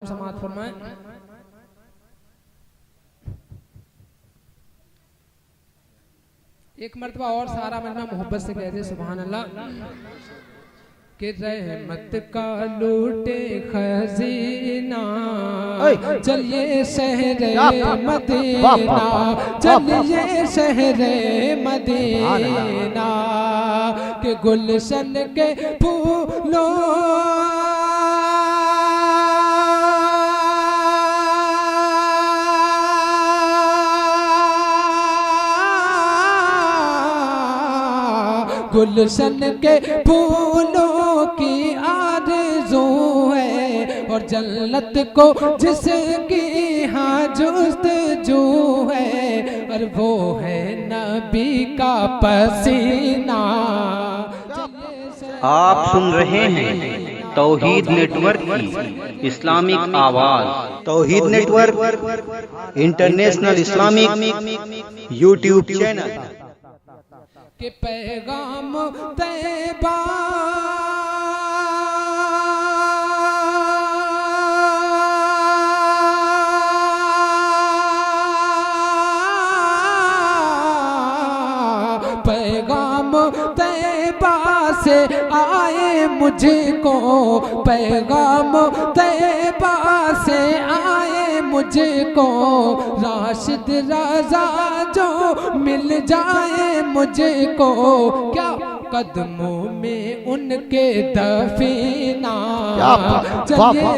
समात फरमाए। एक मर्तबा और सारा मजमा मोहब्बत से कहते सुभान अल्लाह कि रहमत का लूटे खजीना चलिए शहरे मदीना, चलिए शहरे मदीना के गुलशन के फूलों गुलशन के फूलों की आरज़ू है और जन्नत को जिसकी हाँ जुस्तजू है और वो है नबी का पसीना। आप सुन रहे हैं तौहीद नेटवर्क की इस्लामिक आवाज़। Tauheed network international Islamic YouTube channel के पैगाम तैबा पैगाम तैबा से आए मुझको, पैगाम तैबा से आए मुझको, राशिद रज़ा जो मिल जाए मुझको, क्या कदमों में उनके दफीना चलिए